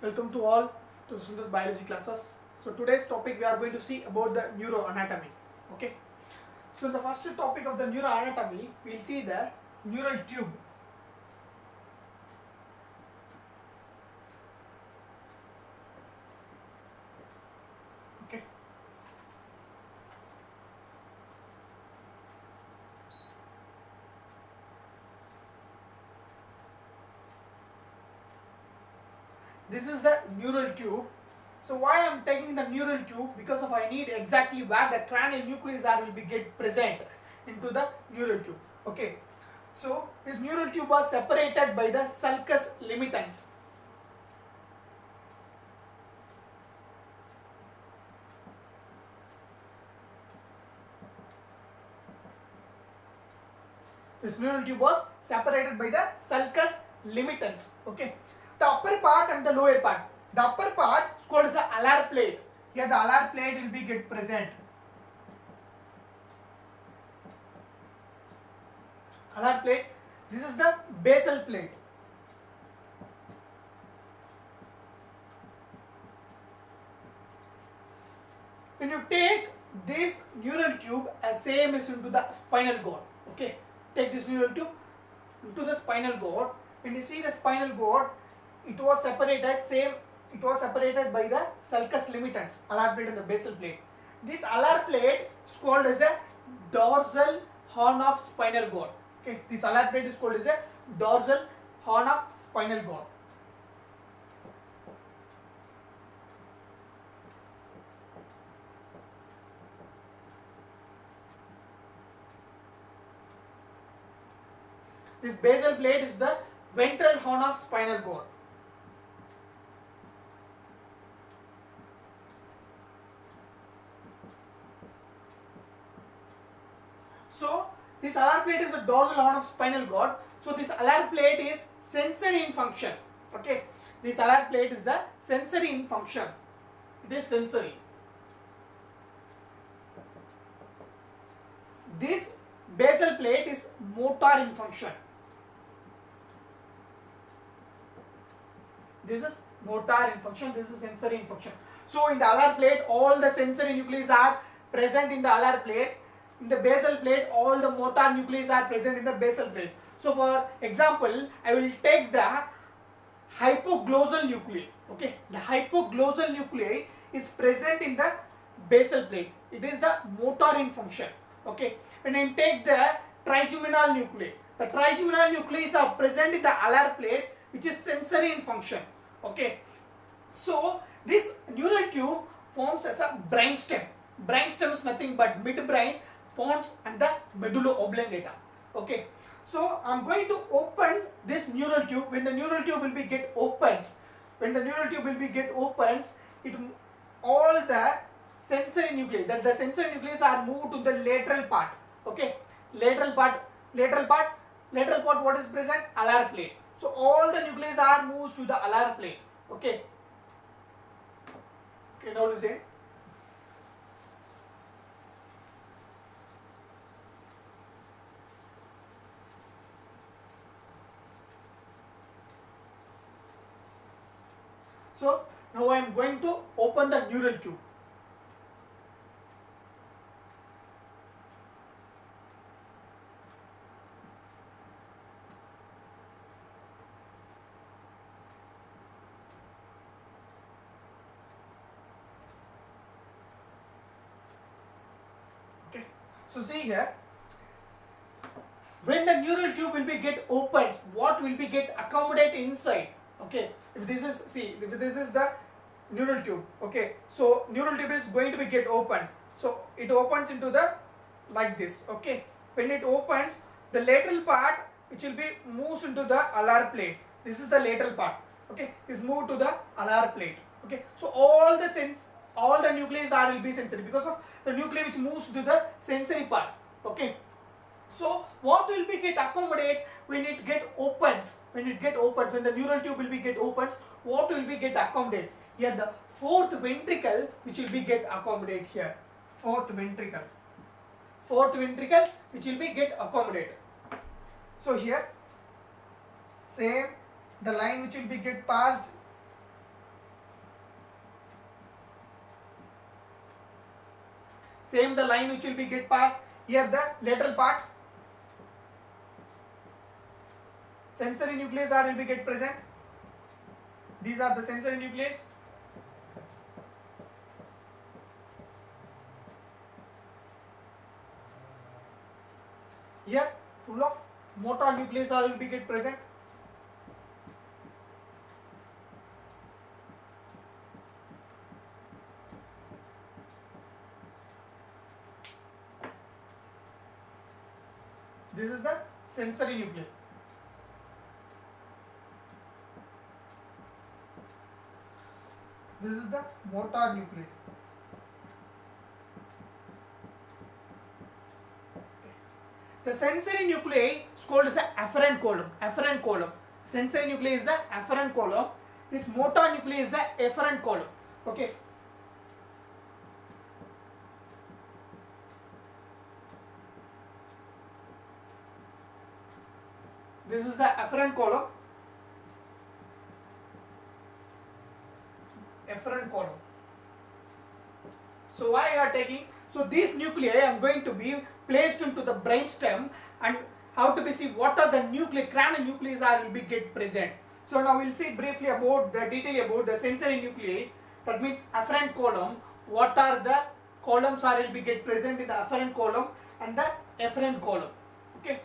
Welcome to all to Sundar's biology classes. So today's topic we are going to see about the neuroanatomy. Okay. So in the first topic of the neuroanatomy, we will see the neural tube. Okay. This is the neural tube. So why I am taking the neural tube? Because of I need exactly where the cranial nucleus are will be get present into the neural tube. Okay. So this neural tube was separated by the sulcus limitans. This neural tube was separated by the sulcus limitans. Okay. The upper part and the lower part. The upper part is called as the alar plate. Here the alar plate will be get present. Alar plate. This is the basal plate. When you take this neural tube as same as into the spinal cord. Okay. Take this neural tube into the spinal cord. When you see the spinal cord, it was separated by the sulcus limitans, alar plate and the basal plate. This alar plate is called as a dorsal horn of spinal cord. Okay, this alar plate is called as a dorsal horn of spinal cord. This basal plate is the ventral horn of spinal cord. So this alar plate is the dorsal horn of spinal cord. So this alar plate is sensory in function. Okay, this alar plate is the sensory in function. It is sensory. This basal plate is motor in function. This is motor in function, this is sensory in function. So in the alar plate, all the sensory nuclei are present in the alar plate. In the basal plate, all the motor nuclei are present in the basal plate. So for example, I will take the hypoglossal nuclei. Okay, the hypoglossal nuclei is present in the basal plate. It is the motor in function. Okay, when I take the trigeminal nuclei, the trigeminal nuclei are present in the alar plate, which is sensory in function. Okay, so this neural tube forms as a brainstem. Brainstem is nothing but midbrain, pons and the medulla oblongata. Okay, so I am going to open this neural tube. When the neural tube will be get opens, it all the sensory nuclei, that the sensory nuclei are moved to the lateral part. Okay, lateral part, what is present? Alar plate. So all the nuclei are moved to the alar plate. Okay. Okay, now listen. So now I am going to open the neural tube. Okay. So see here, when the neural tube will be get opened, what will be get accommodate inside? Okay, if this is the neural tube. Okay, so neural tube is going to be get opened. So it opens into the like this. Okay, when it opens, the lateral part which will be moves into the alar plate. This is the lateral part. Okay, is moved to the alar plate. Okay, so all the nuclei will be sensory because of the nuclei which moves to the sensory part. Okay. So what will be get accommodate when it get opens? When the neural tube will be get opens, what will be get accommodate? Here the fourth ventricle which will be get accommodate here. Fourth ventricle which will be get accommodate. So here same the line which will be get passed Same the line which will be get passed here, the lateral part. Sensory nucleus are will be get present. These are the sensory nucleus. Here full of motor nucleus are will be get present. This is the sensory nucleus. This is the motor nucleus. The sensory nuclei is called as the afferent column. Afferent column. Sensory nuclei is the afferent column. This motor nuclei is the efferent column. Okay. This is the afferent column. Efferent column. So why you are taking? So these nuclei I am going to be placed into the brainstem, and how to be see what are the nuclei, cranial nuclei are will be get present. So now we will see briefly about the detail about the sensory nuclei. That means afferent column. What are the columns are will be get present in the afferent column and the efferent column. Okay.